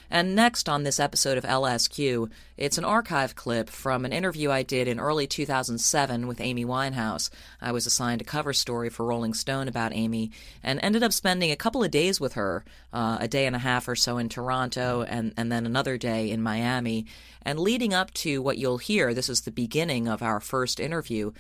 And next on this episode of LSQ, it's an archive clip from an interview I did in early 2007 with Amy Winehouse. I was assigned a cover story for Rolling Stone about Amy, and ended up spending a couple of days with her, a day and a half or so in Toronto, and then another day in Miami. And leading up to what you'll hear, this is the beginning of our first interview,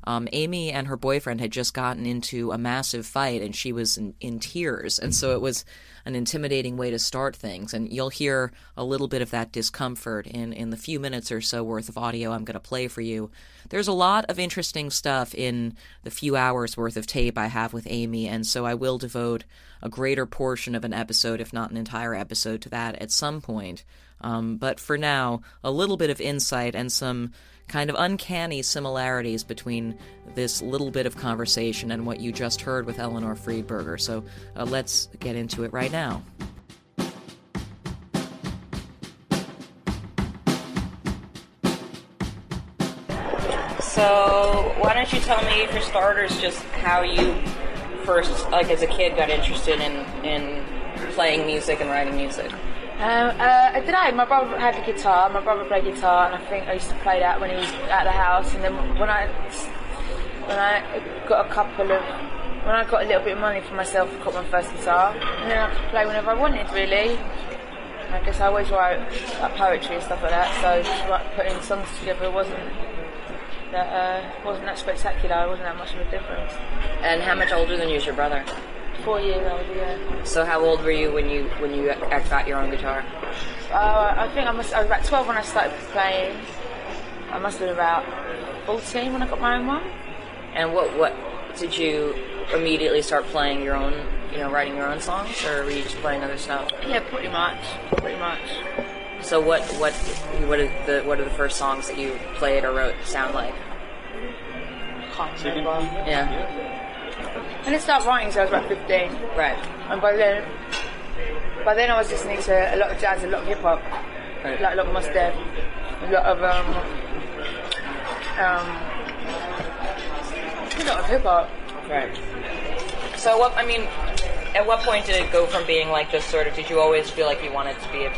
Amy and her boyfriend had just gotten into a massive fight, and she was in tears, and so it was an intimidating way to start things. And you'll hear a little bit of that discomfort in the few minutes or so worth of audio I'm going to play for you. There's a lot of interesting stuff in the few hours worth of tape I have with Amy, and so I will devote a greater portion of an episode, if not an entire episode, to that at some point. But for now, a little bit of insight and some kind of uncanny similarities between this little bit of conversation and what you just heard with Eleanor Friedberger. So let's get into it right now. So why don't you tell me, for starters, just how you first, like as a kid, got interested in playing music and writing music? I don't know, my brother had a guitar, my brother played guitar, and I think I used to play that when he was at the house. And then when I got a little bit of money for myself, I got my first guitar, and then I could play whenever I wanted, really. And I guess I always write like poetry and stuff like that, so just putting songs together wasn't that spectacular, it wasn't that much of a difference. And how much older than you is your brother? 4 years old, yeah. So how old were you when you got your own guitar? I think I was about 12 when I started playing. I must have been about 14 when I got my own one. And what did you immediately start playing your own, writing your own songs, or were you just playing other stuff? Yeah, pretty much. So what are the first songs that you played or wrote sound like? Can't remember. Yeah. I didn't start writing until I was about 15. Right. And by then I was listening to a lot of jazz, a lot of hip hop, right. Like a lot of Mos Def, a lot of hip hop. Right. So at what point did it go from being like just sort of? Did you always feel like you wanted to be a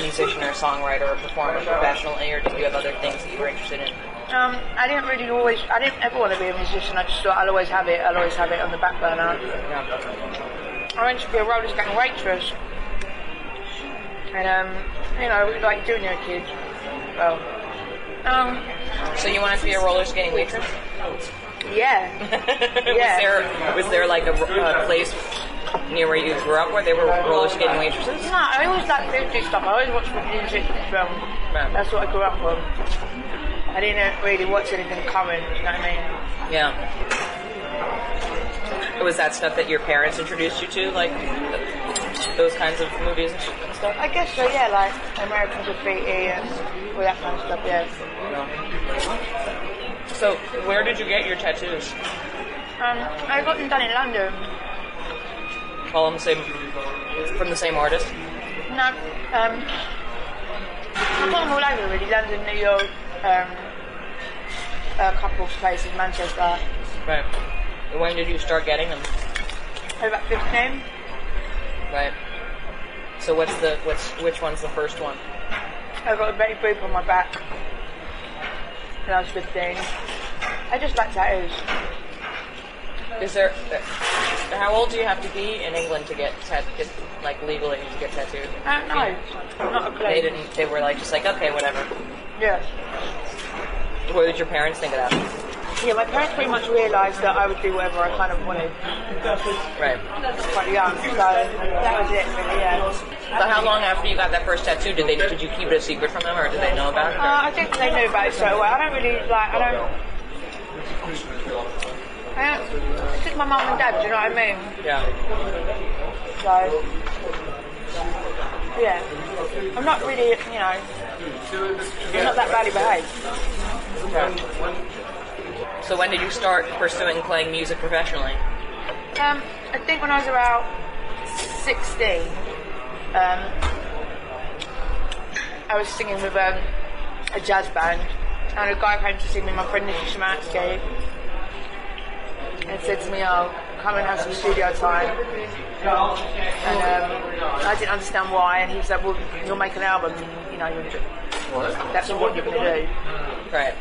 musician or a songwriter or a performer professionally, or did you have other things that you were interested in? I didn't ever want to be a musician. I just thought I'll always have it on the back burner. Yeah. I went to be a roller skating waitress. And, like junior kids. Well, so you wanted to be a roller skating waitress? Yeah. Yeah. Was there like a place near where you grew up where they were roller skating waitresses? No, I always liked to do stuff. I always watched music and film. Right. That's what I grew up on. I didn't really watch anything current, you know what I mean? Yeah. Was that stuff that your parents introduced you to, like those kinds of movies and stuff? I guess so, yeah, like American Graffiti and all that kind of stuff, yeah. So, where did you get your tattoos? I got them done in London. All from the same artist? No, I got them all over really, London, New York, a couple of places, Manchester. Right. When did you start getting them? About 15. Right. So which one's the first one? I got a Betty Boop on my back when I was 15. I just like tattoos. How old do you have to be in England to get legally to get tattooed? I don't know. Not a clue. They were just like, okay, whatever. Yeah. What did your parents think of that? Yeah, my parents pretty much realised that I would do whatever I kind of wanted. Right. I was quite young, so that was it, really, yeah. So how long after you got that first tattoo did you keep it a secret from them, or did they know about it? I think they knew about it straight away. It's just my mum and dad, do you know what I mean? Yeah. So, yeah. I'm not really, I'm not that badly behaved. Okay. So when did you start pursuing playing music professionally? I think when I was about 16, I was singing with a jazz band, and a guy came to see me, my friend Nicky Shemansky, and said to me, come and have some studio time. And I didn't understand why, and he was like, well, you'll make an album, and, you know, that's what you're going to do. Right.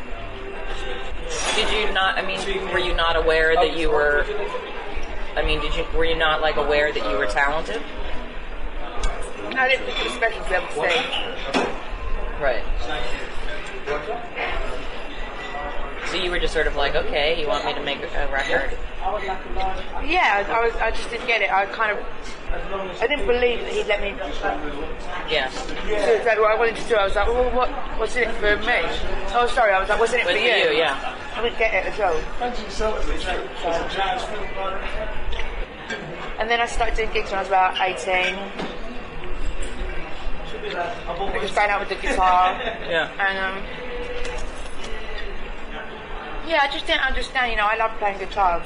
Did you not, I mean, were you not aware that you were, I mean, were you not, like, aware that you were talented? I didn't think it was special to be able to sing. Right. So you were just sort of like, okay, you want me to make a record? Yeah, I just didn't get it. I didn't believe that he'd let me. Yeah. So exactly what I wanted to do. I was like, well, what's in it for me? Oh, sorry, I was like, what's in it for you? Yeah. I didn't get it at all. And then I started doing gigs when I was about 18. I just going out with the guitar. Yeah. And yeah, I just didn't understand. You know, I love playing guitar,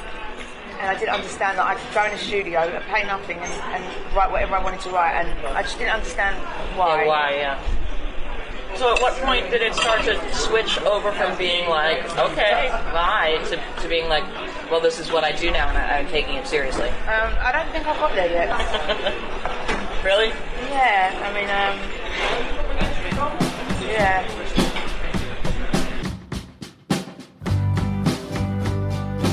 and I didn't understand that I could go in a studio and play nothing and write whatever I wanted to write, and I just didn't understand why. Yeah, why? Yeah. So at what point did it start to switch over from being like, okay, bye, to being like, well, this is what I do now, and I'm taking it seriously? I don't think I got there yet. Really? Yeah, I mean, yeah.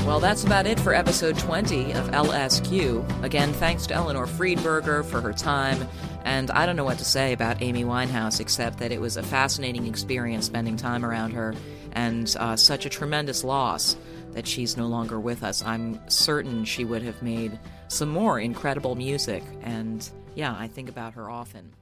Well, that's about it for episode 20 of LSQ. Again, thanks to Eleanor Friedberger for her time, and I don't know what to say about Amy Winehouse except that it was a fascinating experience spending time around her, and such a tremendous loss that she's no longer with us. I'm certain she would have made some more incredible music, and yeah, I think about her often.